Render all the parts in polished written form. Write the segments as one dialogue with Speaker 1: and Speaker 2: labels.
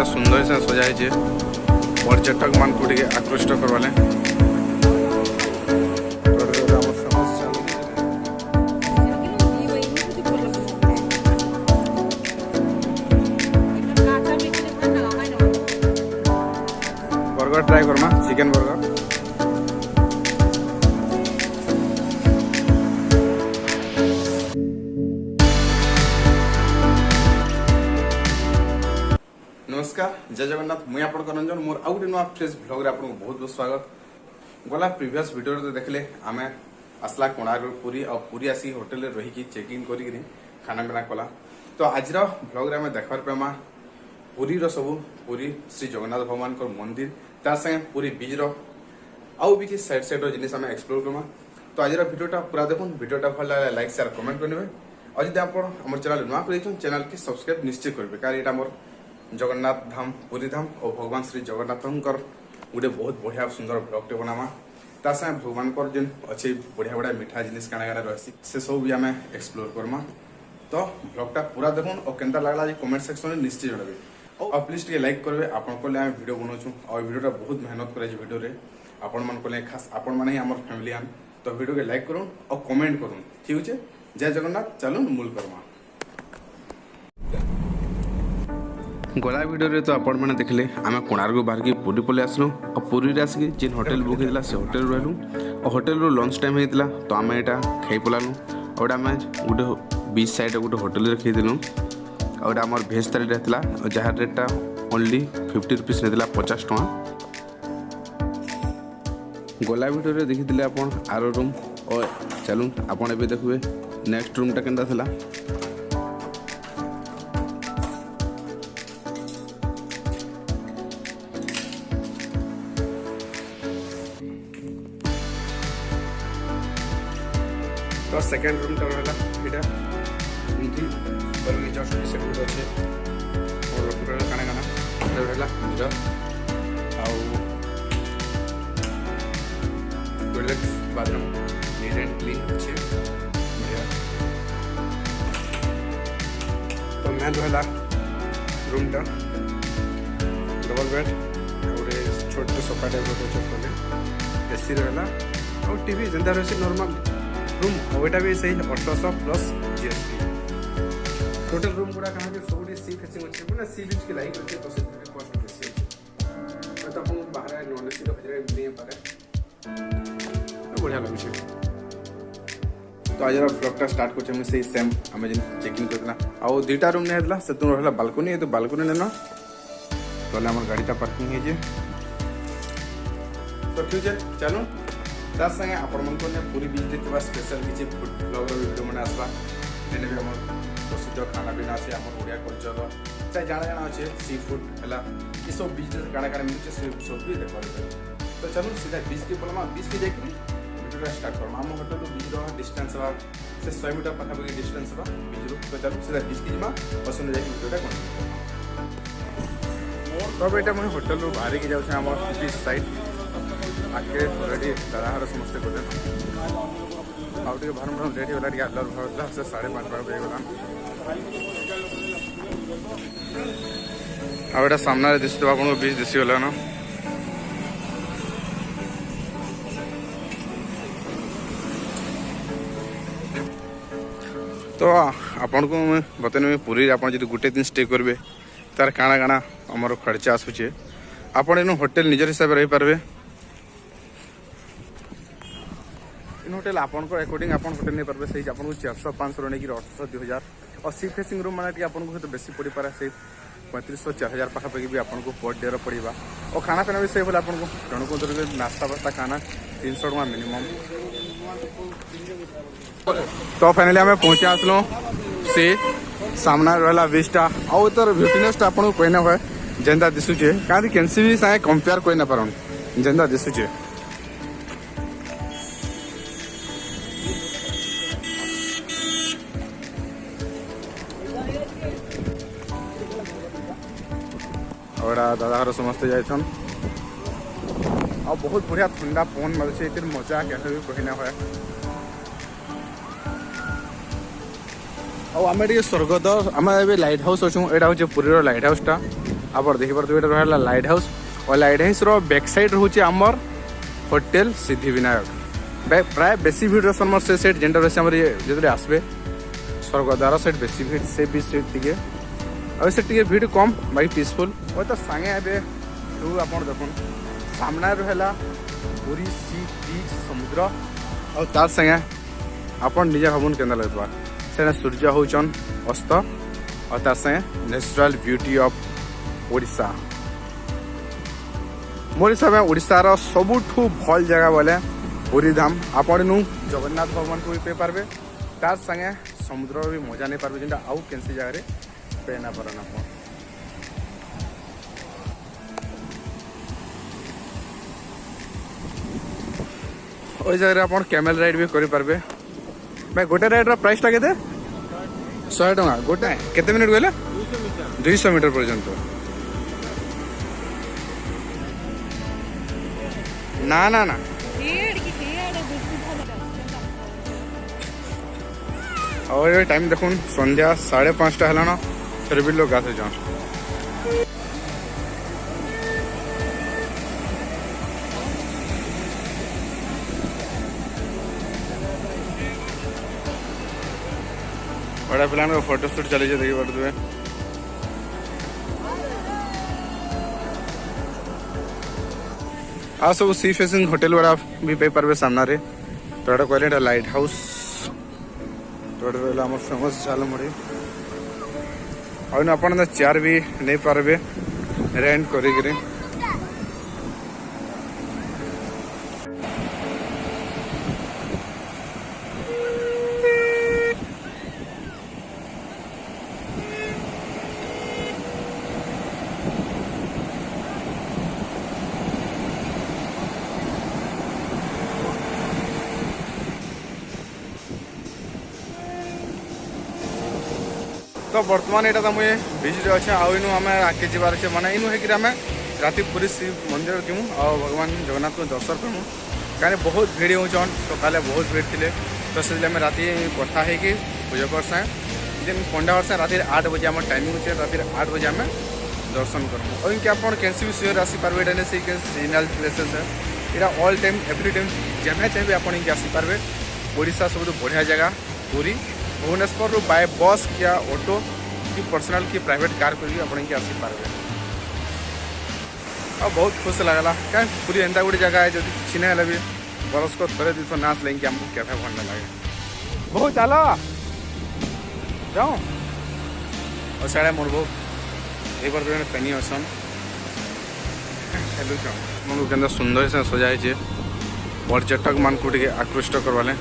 Speaker 1: सुंदर से सजाई पर्यटक मान को आकृष्ट करवाले। बर्गर ट्राई करमा चिकेन बर्गर। नमस्कार, जय जगन्नाथ। मुझे आप रंजन मोर आउ गोटे नुआ फ्रेश ब्लॉग रे आपको बहुत बहुत स्वागत। गला प्रीवियस वीडियो रे देखले आमे असला कोणार्क पुरी और पुरी आसी होटल रे रही की चेक इन करी खाना पीना कला। तो आज ब्लॉग रे आमे देखबार पेमा पुरी रो सब पुरी श्री जगन्नाथ भगवान को मंदिर तार संगे पुरी बीच रो आउ भी कि साइड साइड रो जिनिस आमे एक्सप्लोर करमा। तो आज वीडियोटा पूरा देखुन। वीडियोटा भल लागले लाइक शेयर कमेंट करने। और जदि आप हमर चैनल नुआ कर चैनल के सब्सक्राइब निश्चय करबे, कारण एटा मोर जगन्नाथ धाम पुरी धाम और भगवान श्री जगन्नाथंकर गोटे बहुत बढ़िया सुंदर ब्लॉग टे बनामा। ता संगे भगवान को जिन अच्छे बढ़िया बढ़िया मिठा जिनिस काना काना रहसी से सब भी आमे एक्सप्लोर करमा। तो ब्लॉगटा पूरा देखुन और केनता लागला जे कमेंट सेक्शन में निश्चय जणाबे। और प्लीज टे लाइक करबे। आपन को ले आमे वीडियो बनोछु और वीडियोटा बहुत मेहनत करे जे वीडियो रे आपन मन को ले खास आपन माने ही हमर फैमिली आन। तो वीडियो के लाइक करूँ और कमेंट करूँ, ठीक है। जय जगन्नाथ। चलून मूल करमा। गला वीडियो रे तो आपण मैंने देखले आम कोणार्क बाहर की पुरी पलि आसलु और पुरी आसिक जिन होटेल बुक होता से होटेल रहलु और होटेल रो लंच टाइम होता। तो आम यहाँ खाई पलालु और आम गोटे बीच साइड गोटे होटेल खाईदेलु और आम भेज थाली रहता और जहाँ रेटा ओनली 50 रुपीस रहता 50 टका। गला वीडियो रे देखी आप आर रूम और चलून आपड़ ए देखुए नेक्स्ट रूमटा केनता थिला। तो सेकेंड रूम टा रहला एटा इनकी बलगी जस्ट से गुड अछि और रखुरा काना काना रहला मिरर आउ toilet bathroom neat and clean अछि बढ़िया। तो मैं रहला रूम टा डबल बेड और छोटे सोफा टाइप रो छ एसी रहला और टीवी जंदा रहसी नॉर्मल रूम ओटा भी सही 1800 प्लस जीएसटी। टोटल रूम गुड़ा कहाँ के सब सी फेसिंग अच्छे मैंने सी बीच के लाइक अच्छे तो से कॉस्ट बेसी अच्छे तो अपन बाहर नॉन एसी हजारे नहीं पारे बढ़िया लगे। तो आज ब्लॉगटा स्टार्ट कर से सेम आम जिन चेक इन करना आउ दुईटा रूम नहीं है से तुम रहा बालकोनी तो बालकोनी लेना तो आम गाड़ीटा पार्किंग है। तो ठीक है चलो तार संगे आपण मन को पूरी बीच देखा स्पेशल किसी फूड ब्लॉग वीडियो मैंने आसला जेने भी आम प्रसिद्ध खाना पीना अच्छे आम ओडिया कल्चर चाहे जाना जाना अच्छे सी फूड है ये सब बीच काଣା काଣା मिलूचे सब भी देखा। तो चलो सीधा बीच के पलमा बीच के जाकि वीडियोटा स्टार्ट करमा। आम होटल बीच डिस्टेंस है से 100 मीटर पाखापाखि डिस्टेंस है बीच रू। तो चलो सीधा बीच की जीमा और सुन जाकि वीडियोटा कंटिन्यू करना। तब यहाँ मुझे होटल रू बाहर की जाऊँ आम बीच साइड आगे रेडी दादा समस्ते कर आउटे भरम भरम रेडी होला टे आदर भरला से 5:30 बजे गला आउटा सामना रे दिसतो आपन को बीच दिसी होला ना। तो आपन को मैं बतने पूरी आपन जदि गुटे दिन स्टे करबे तार काना काना हमर खर्चा आसुचे आपन एनु होटल निजर हिसाब रे रही पारबे। इन होटेल आपन को अकॉर्डिंग आपन होटेल नहीं पारबे सही आपन को 400 500 नहीं कि 800 2000 और सी फेसिंग रूम माने आपन को तो बेसी पड़ी पारा से 3500 4000 पाखापाखि भी आपन को पर डे पड़वा। और खाना पीना भी सही बोले आपन को जन को नाश्ता वास्ता खाना 300 टका मिनिमम। तो फाइनली आम पहुँचा आसलु से सामना रहा बीचटा आउ तार ब्यूटीनेस आपन को कोई ना हुए जेनता दिशुचे कहीं कैंसी भी सागे कंपेयर कोई ना पारन जेनता दिशुचे। और दादा घर समस्ते जाइछन और बहुत बढ़िया ठंडा पवन मिलছে এর मजा कैसे भी कहीं ना हुए। और आम टे स्वर्गद आम ए लाइट हाउस अच्छु यहाँ हूँ पुरीर लाइट हाउसटा आप देखिए ये रहा लाइट हाउस और लाइट हाउस बैक साइड रोचे आमर होटेल सिद्धिविनायक प्राय बेसी भिड़ समर से सेट जेनटा रही आम जो आसबे स्वर्गद्वार सेट बेसी भिड़ से भी सेट टे और से टे भिड़ कम बाकी पीसफुल और तो सांगे एवं आप देखुन सामना रहा पूरी सी बीच समुद्र और तार संगे आप निजे भावन के लगता से सूर्य होचन अस्त और तार संगे नेचुरल ब्यूटी ऑफ ओडिशा मोर हिसाब से ओडिशार सबुठू भल जगह बोले पुरी धाम आपण नु जगन्नाथ भगवान को भी पे पार्बे तार संगे समुद्र भी मजा नहीं पार्बे जेनटा आउ कैंसी जगह पे ना पारना ओई जगह आप कैमेल राइड भी करि पार्बे भाई गोटे राइड प्राइस टा केते 100 टका गोटे केते मिनिट गले 200 मीटर पर्यंत ना ना ना और ये टाइम देखुन संध्या 5:30 है फिर भी लोग गाते जान बड़ा प्लान का फोटो शूट चली जाए देखिए पड़ते आ सब सी फेसिंग होटेल वाला भी पे पार्बे सामना रे तो एटा कहले लाइट हाउस तो एटा हमर फेमस झालमुड़ी और अपन चेयर भी नहीं पार्बे रेंट करी तो बर्तमान यहाँ तो मुझे बीच अच्छे आम आगे जबार अच्छे माने इनू है आम राति पूरी शिव मंदिर जीमु और भगवान जगन्नाथ को दर्शन करमु कहीं बहुत भीड़ होचन सकाले बहुत भीड़ थे तो से आम राति कथा है कि पूजा करसा दिन पंडा करसा राति 8 बजे आम टाइमिंग अच्छे राति 8 बजे आम दर्शन करमु और इनके आप कैंसी भी सियोर आसीपारे सीजनाल प्लेसेस है यहाँ ऑल टाइम एवरी टाइम जहाँ चाहिए आप इनके आसीपारे ओडिशा सब बढ़िया जगह पूरी भुवनेश्वर रू बाय बस क्या ऑटो कि पर्सनल कि प्राइवेट कार करके आप आसीपारे और बहुत खुश लगला कहीं पूरी एंता गोटे जगह है जो किसी ना भी बरस को थोड़े दिन तो नाच लेंगे आमको कैफे भंडा लगे बहुत चलो जाओ और साढ़े मोर बो एक बार तो पेनी असन हेलु मन के सुंदर से सजाई पर्यटक मान को आकृष्ट करवाले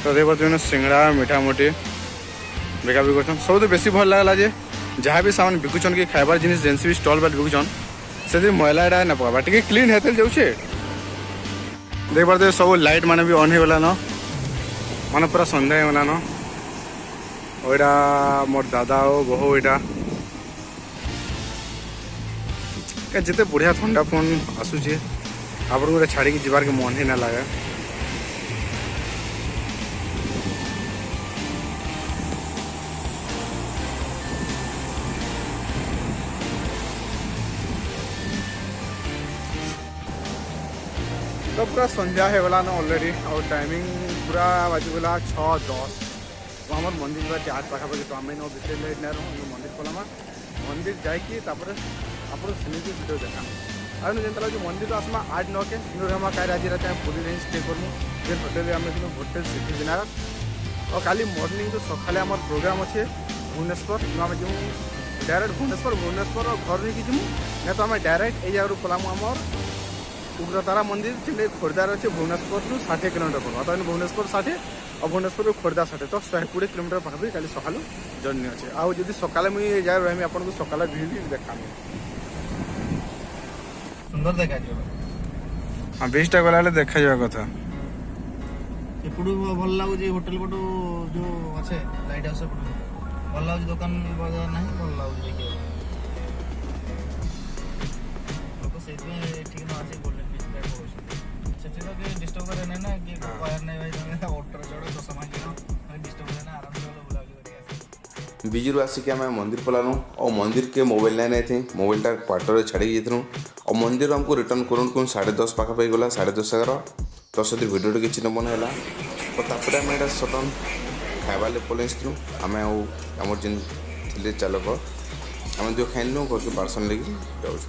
Speaker 1: तो देखते सिंगड़ा मीठा मोटी बेका भी कर सब तो बेसी भल लगला जे जहाँ भी सामान बिकुचन कि खाइबार जिनिस जेनसी भी स्टल बार बिकुचन से मैला एटा ना पकड़ा टे क्लीन हेते जाऊे देख पारे सब लाइट माने भी ऑन हो गला न माने पूरा संध्या हो गला न ओइटा मोर दादा ओ बहु एटा जिते बढ़िया ठंडा फोन आसूचे आपन को छाड़ी जीवार के मन ही ना लगे तो पूरा संध्या है वाला ना ऑलरेडी और टाइमिंग पूरा बाजीगला 6:10 आम मंदिर बार 8 पाखापाखि तो आम बेस लेट ना रहो मंदिर खोलामा मंदिर जाकि आप सेମିତି वीडियो देखा और जेनता जो मंदिर आसमा 8-9 के हम कहीं आज रात पूरी रेंज स्टे करमु जे होटेल आम होटेल सिद्धिविनायक और काली मॉर्निंग तो सकाले आम प्रोग्राम अच्छे भुवनेश्वर आम जो डायरेक्ट भुवनेश्वर और घर नहीं जीमु ना तो आम डायरेक्ट ये जगह खोलामु आमर उग्रतारा मंदिर जे खोर्धार अच्छे भुवनेश्वर 60 किलोमीटर पड़ो तो भुवनेश्वर 60 और भुवनेश्वर खोर्धा 60 तो 120 किलोमीटर पाखी कल सका जर्नी अच्छे आउ जब सकाले मुझे जगह रही आपको सकाले भीड़ भी देखा
Speaker 2: सुंदर देखा
Speaker 1: हाँ 20टा गला देखा जावा कथा
Speaker 2: एपटू भल लगुच होटेल पटू जो अच्छे लाइट हाउस ଭଲ ଲାଗୁଛି ଦୋକାନ ବଜାର ନାହିଁ ଭଲ ଲାଗୁଛି ଦେଖିବାକୁ ଲୋକ ସେଇଥିପାଇଁ ଏଠିକି ନ ଆସି ଗୋଲ୍ଡେନ୍ ବିଚ୍ ପ୍ରାୟ ପଳଉଛନ୍ତି ସେଠି ତ କିଏ ଡିଷ୍ଟର୍ବ କରେ ନାହିଁ ନା କିଏ କହିବାର ନାହିଁ ଭାଇ ତମେ ଅଟୋରେ ଚଢ଼ ଦଶ ମାସ ଡିଷ୍ଟର୍ବ କରେ ନା ଆରାମସେ ଗଲେ ବୁଲାବୁଲି କରିକି ଆସିବ।
Speaker 1: बीजरू आसिक आम मंदिर पलानु और मंदिर के मोबाइल नहीं थी मोबाइलटा क्वार्टर छाड़ी जाइलु और मंदिर हमको रिटर्न करूँ कौन 10:30 पाखापाखि गला 10:30 तो से भिडियो किसी न बन है तो तापर आम यहाँ सडन खाइबारे पलैलु आम आम जेन थे चालक आम जो खाइलु घर के पार्सल लेकिन जाऊँ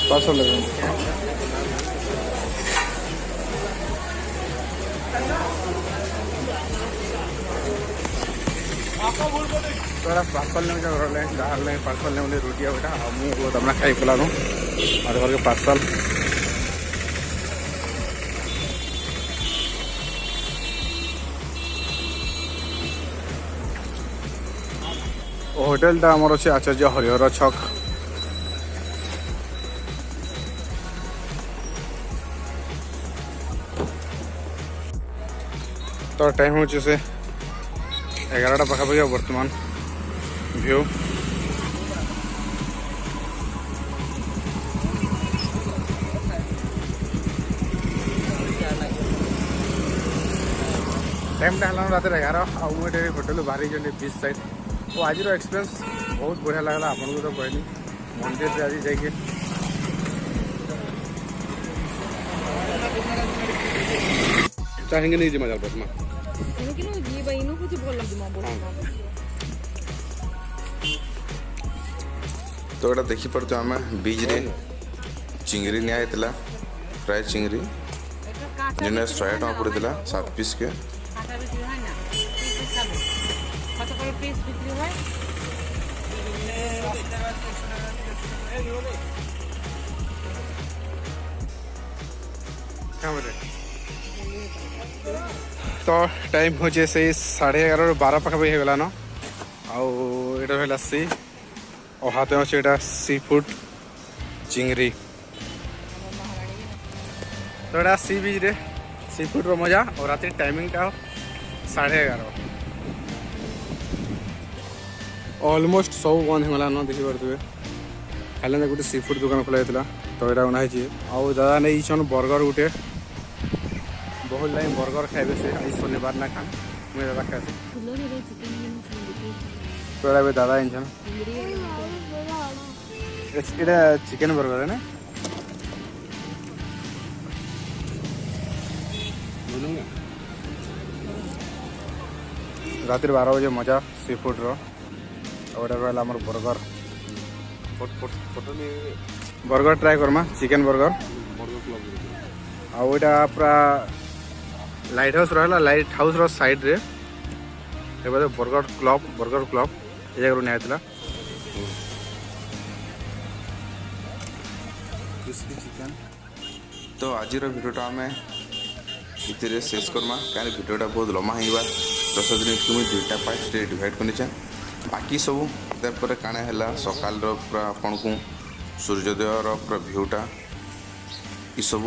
Speaker 1: पार्सल तोरा पार्सल नहीं घर ले बाहर ले पार्सल नहीं बोले रोटी बेटा मुझे तमना खाई पेलानु और घर के पार्सल होटेलटा आमर अच्छे आचार्य हरिहर छक तो टाइम हो से 11टा पाखापाखि बर्तमान व्यू टाइमटा है रात 11 मुझे होटेल बाहरी बीच साइड तो आज एक्सपीरियंस बहुत बढ़िया लगला आपन को तो कहली मंदिर से आज जाके चाहेंगे नहीं जी मजा बर्तमान तो ये देखिपे आम बीच रे चिंगरी निया फ्राए चिंगरी जिन 100 टका पड़ता 7 पीस के तो टाइम हो से 11:30 12 पाखापाखि होगा न आटा सी और हाथ में अच्छे सी फूड चिंगरी तो यहाँ सी बीच रे सी फूड मजा और रात टाइमिंगटा 11:30 ऑलमोस्ट सब बंद होगा न देखिपे खाली गोटे सी फूड दुकान खोला जाता तो यहाँ बनाई आउ दादा नहीं बर्गर गोटे बहुत लाइन बर्गर खाइबे से आज शनिवार ना खान मुझे दादा खाए तो ये दादा इंसान এটা চিকেন बर्गर है ना रात 12 बजे मजा सी फूड रहा burger burger try Karma chicken burger आटा पूरा लाइट हाउस रहा लाइट हाउस रो साइड रे बर्गर क्लब ये जगह निया क्रिस्पी चिकेन तो आज भिडियोटा आम इतने शेष करमा कहीं भिडियोटा बहुत लम्बा होगा 10 दिन को मुझे 2टा पार्ट डिवाइड कर बाकी सब तापर काण है सकाल पूरा आपन को सूर्योदय पूरा भ्यूटा ये सब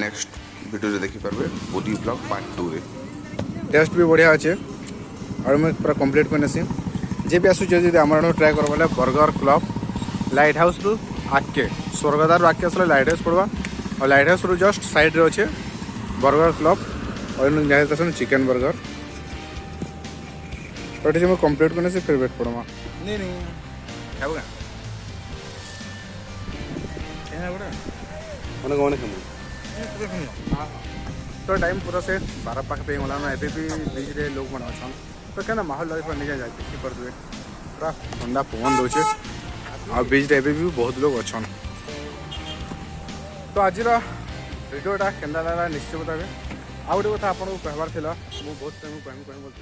Speaker 1: नेक्स्ट वीडियो देखिपारे पुरी ब्लॉग पार्ट 2 रे टेस्ट भी बढ़िया अच्छे और मैं पूरा कंप्लीट करने जे भी आसूँ आम ट्राए कर बोले बर्गर क्लब लाइट हाउस रु आगे स्वर्गदार आगे आसला लाइट हाउस पड़वा और लाइट हाउस रु जस्ट साइड रे अच्छे बर्गर क्लब और जहाँ चिकेन बर्गर तो ये मैं कंप्लीट करने से फिर वेट पड़वा नहीं खाऊ तो टाइम पूरा से 12 पाखे गला एबी भी बीच रे लोग मैंने अच्छा तो क्या माहौल लगे नहीं जाए देखिपे पूरा ठंडा पवन दौचे आ बीच रे भी बहुत लोग अच्छा तो आज भिडियोटा केन्दा लगा निश्चय बतावे आ गोटे कथा आपको कहबार था बहुत टाइम कहमी बोलती